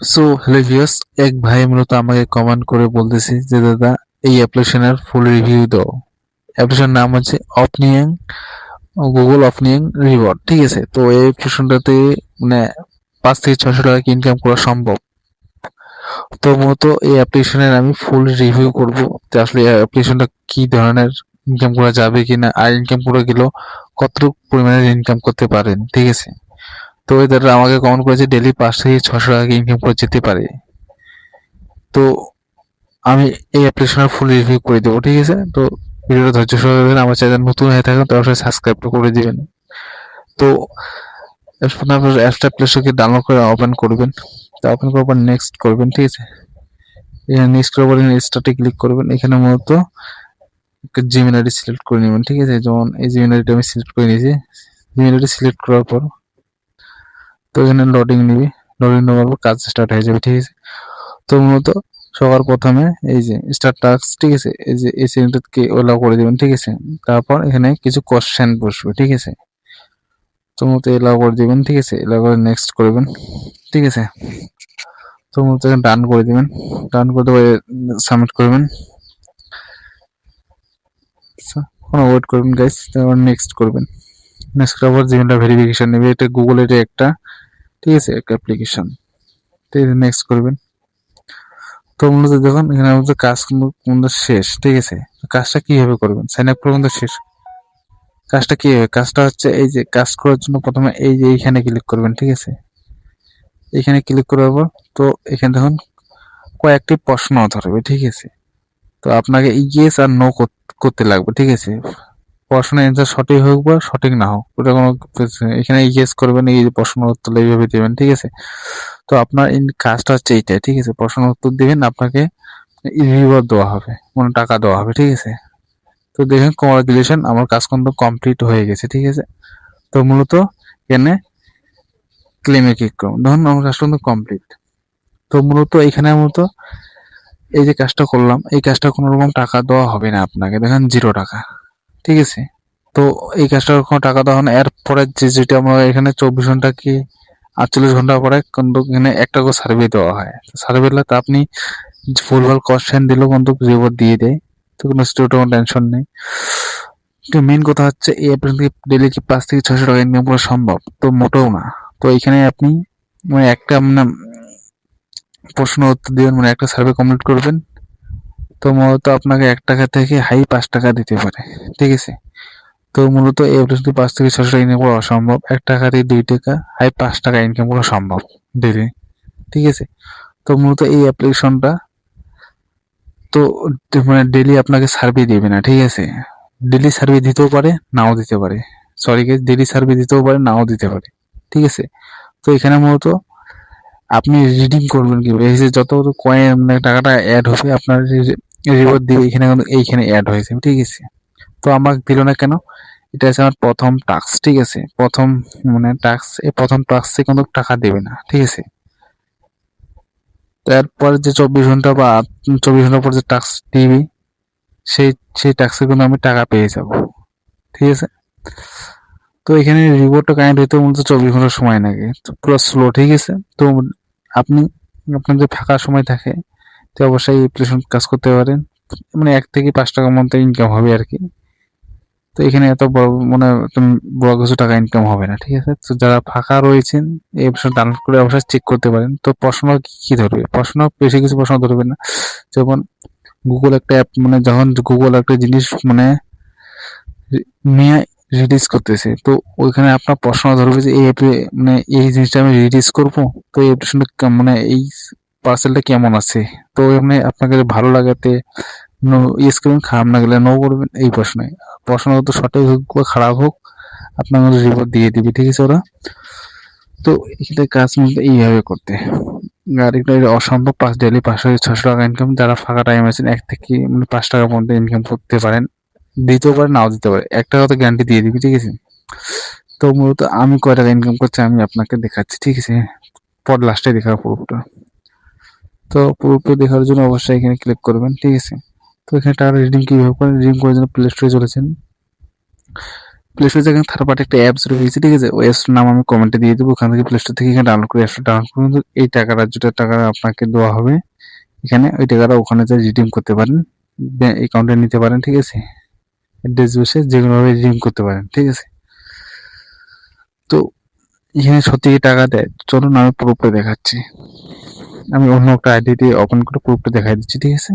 So hello viewers, এক ভাই মূলত আমাকে কমেন্ট করে বলতেছে যে দাদা এই অ্যাপ্লিকেশনের ফুল রিভিউ দাও। অ্যাপ্লিকেশনের নাম হচ্ছে অপনিয়ন, গুগল অপনিয়ন রিওয়ার্ড, ঠিক আছে? তো এই অ্যাপ্লিকেশনটাতে মানে 5 থেকে 600 টাকা কি ইনকাম করা সম্ভব। তো মূলত এই অ্যাপ্লিকেশনের আমি ফুল রিভিউ করব যে আসলে এই অ্যাপ্লিকেশনটা কি ধরনের, ইনকাম করা যাবে কিনা, আর ইনকাম করে গেলেও কতটুকু পরিমাণে ইনকাম করতে পারেন, ঠিক আছে? তো এই দাদা আমাকে কমেন্ট করেছে ডেইলি 5 থেকে 600 টাকা ইনকাম করে যেতে পারে। তো আমি এই অ্যাপ্লিকেশনের ফুল রিভিউ করে দেবো, ঠিক আছে? তো ভিডিওটা ধৈর্য সহকারে দেখবেন। আমার চ্যানেল নতুন হয়ে থাকেন তো অবশ্যই সাবস্ক্রাইব করে দিবেন। তো আপনার অ্যাপসটা প্লে স্টোর থেকে ডাউনলোড করে ওপেন করবেন। তো ওপেন করার পর নেক্সট করবেন, ঠিক আছে? এখানে নেক্সট করার পর স্টার্টে ক্লিক করবেন। এখানে মূলত একটা জিমেল আইডি সিলেক্ট করে নেবেন, ঠিক আছে? যেমন এই জিমেল আইডিটা আমি সিলেক্ট করে নিয়েছি। জিমেল আইডি সিলেক্ট করার পর তো এখানে লোডিং নিবে। লোডিং নেওয়ার পর কাজ স্টার্ট হয়ে যাবে, ঠিক আছে? তো মূলত সবার প্রথমে এই যে স্টার্ট টাস্ক, ঠিক আছে? এই যে এই সেন্টারকে ওলা করে দিবেন, ঠিক আছে? তারপর এখানে কিছু কোশ্চেন বসবে, ঠিক আছে? তো মূলত এলাও করে দিবেন, ঠিক আছে? এলাও করে নেক্সট করবেন, ঠিক আছে? তো মূলত ডান করে দিবেন। ডান করে দেওয়া সাবমিট করবেন। কোনো ওয়েট করবেন গাইস, তারপর নেক্সট করবেন। নেক্সট করার পর জিমেলটা ভেরিফিকেশন নেবে। এটা গুগল, এটা একটা, ঠিক আছে? একটা অ্যাপ্লিকেশন। ঠিক আছে, নেক্সট করবেন। তো মূলত দেখুন এখানে আমাদের কাজ কিন্তু শেষ, ঠিক আছে? কাজটা কিভাবে করবেন? সাইন আপ পর্যন্ত শেষ। কাজটা কি হবে? কাজটা হচ্ছে এই যে কাজ করার জন্য প্রথমে এই যে এইখানে ক্লিক করবেন, ঠিক আছে? এখানে ক্লিক করার পর তো এখানে দেখুন কয়েকটি প্রশ্ন ধরবে, ঠিক আছে? তো আপনাকে ইয়েস আর নো করতে লাগবে, ঠিক আছে? প্রশ্নের অ্যান্সার সঠিক হোক বা সঠিক না হোক ওটা কোনো এখানে ইয়েস করবেন, এই যে প্রশ্ন উত্তর এইভাবে দেবেন, ঠিক আছে? তো আপনার কাজটা হচ্ছে এইটাই, ঠিক আছে? প্রশ্ন উত্তর দিবেন, আপনাকে রিওয়ার্ড দেওয়া হবে, মানে টাকা দেওয়া হবে, ঠিক আছে? তো দেখেন কংগ্রাচুলেশন, আমার কাজ কিন্তু কমপ্লিট হয়ে গেছে, ঠিক আছে? তো মূলত এখানে ক্লেমে ক্লিক করুন। ধরুন আমার কাজটা কিন্তু কমপ্লিট। তো মূলত এখানে মূলত এই যে কাজটা করলাম, এই কাজটা কোনো রকম টাকা দেওয়া হবে না আপনাকে। দেখেন 0 টাকা, ঠিক আছে? তো এই কাজটার কোনো টাকা দেওয়া হয় না। এরপরে যেটা আমরা এখানে 24 ঘন্টা কি 48 ঘন্টা পরে কিন্তু এখানে একটা করে সার্ভে দেওয়া হয়। সার্ভে তো আপনি ভুলভাল কোশ্চেন দিলেও কিন্তু রিপোর্ট দিয়ে দেয়। তো কোনো স্টুডেন্ট কোনো টেনশন নেই। তো মেইন কথা হচ্ছে এই অ্যাপ থেকে ডেইলি কি 5 থেকে 600 টাকা ইনকাম করা সম্ভব? তো মোটেও না। তো এখানে আপনি মানে একটা মানে প্রশ্ন উত্তর দিবেন, মানে একটা সার্ভে কমপ্লিট করবেন। তো মূলত আপনাকে 1 টাকা থেকে হাই 5 টাকা দিতে পারে, ঠিক আছে? তো মূলত এই অ্যাপ্লিকেশনটি 5 থেকে 600 টাকা ইনকাম করা অসম্ভব। 1 টাকা থেকে 2 টাকা হাই 5 টাকা ইনকাম করা সম্ভব ডেইলি, ঠিক আছে? তো মূলত এই অ্যাপ্লিকেশনটা তো মানে ডেইলি আপনাকে সার্ভে দেবে না, ঠিক আছে? ডেইলি সার্ভে দিতেও পারে, নাও দিতে পারে। সরি গাইস, ডেইলি সার্ভে দিতেও পারে, নাও দিতে পারে, ঠিক আছে? তো এখানে মূলত আপনি রিডিম করবেন কিভাবে? এই যে যত কয়েন মানে টাকাটা অ্যাড হবে আপনার রিওয়ার্ড দিবে, এখানে কিন্তু এইখানে অ্যাড হয়েছে, ঠিক আছে? তো আমাকে দিল না কেন? এটা হচ্ছে আমার প্রথম টাস্ক, ঠিক আছে? প্রথম মানে টাস্ক, এই প্রথম টাস্কে কিন্তু টাকা দেবে না, ঠিক আছে? তারপর যে 24 ঘন্টা বা 24 ঘন্টা পর যে টাস্ক দিবি, সেই সেই টাস্কে কিন্তু আমি টাকা পেয়ে যাব, ঠিক আছে? তো এখানে রিওয়ার্ডটা কানেক্ট হইতে মূলত 24 ঘন্টা সময় লাগে, তো পুরো স্লো, ঠিক আছে? তো আপনি আপনার যে ফাঁকা সময় থাকে তো অবশ্যই এই অ্যাপ্লিকেশন কাজ করতে পারেন। মানে 1 থেকে 5 টাকার মধ্যে ইনকাম হবে আর কি। তো এখানে এত বড় মানে বড় কিছু টাকা ইনকাম হবে না, ঠিক আছে? তো যারা ফাঁকা রয়েছেন এই অ্যাপসটা ডাউনলোড করে অবশ্যই চেক করতে পারেন। তো প্রশ্ন কি ধরবে? প্রশ্ন বেশি কিছু প্রশ্ন ধরবে না। যেমন গুগল একটা অ্যাপ, মানে যখন গুগল একটা জিনিস মানে নিয়ে রিলিজ করতেছে, তো ওইখানে আপনার প্রশ্ন ধরবে যে এই অ্যাপে মানে এই জিনিসটা আমি রিলিজ করবো, তো এই অ্যাপ্লিকেশনটা মানে এই পার্সেলটা কেমন আছে? তো এমনি আপনাকে যদি ভালো লাগাতে নো ইয়েস করবেন, খারাপ না গেলে নো করবেন, এই প্রশ্নে। প্রশ্ন তো সঠিক হোক বা খারাপ হোক আপনার মধ্যে রিপোর্ট দিয়ে দিবে, ঠিক আছে ওরা? তো এখানে কাজ মূলত এইভাবে করতে। আর এটা অসম্ভব ডেইলি 500 থেকে 600 টাকা ইনকাম। যারা ফাঁকা টাইম আছেন 1 থেকে মানে 5 টাকার মধ্যে ইনকাম করতে পারেন। দিতেও পারে, নাও দিতে পারে। 1 টাকা তো গ্যারান্টি দিয়ে দিবি, ঠিক আছে? তো মূলত আমি কয় টাকা ইনকাম করছি আমি আপনাকে দেখাচ্ছি, ঠিক আছে? পর লাস্টে দেখাবো পুরোটা। তো পুরোটা দেখার জন্য অবশ্যই এখানে ক্লিক করবেন, ঠিক আছে? তো এখানে টাকা রিডিম কিভাবে করেন? রিডিম করার জন্য প্লে স্টোরে চলেছেন। প্লে স্টোর থেকে থার্ড পার্টি একটা অ্যাপস রয়েছে, ঠিক আছে? ওই অ্যাপসটার নাম আমি কমেন্টে দিয়ে দেবো। ওখান থেকে প্লে স্টোর থেকে এখানে ডাউনলোড করে অ্যাপসটা ডাউনলোড করুন। এই টাকাটা যেটা টাকা আপনাকে দেওয়া হবে এখানে, ওই টাকাটা ওখানে যে রিডিম করতে পারেন, অ্যাকাউন্টে নিতে পারেন, ঠিক আছে? অ্যাড্রেস বসে যেকোনোভাবে রিডিম করতে পারেন, ঠিক আছে? তো এখানে সত্যি টাকা দেয়, চলুন আমি প্রুফটা দেখাচ্ছি। আমি অন্য একটা আইডি দিয়ে ওপেন করে প্রুফটা দেখাই দিচ্ছি, ঠিক আছে?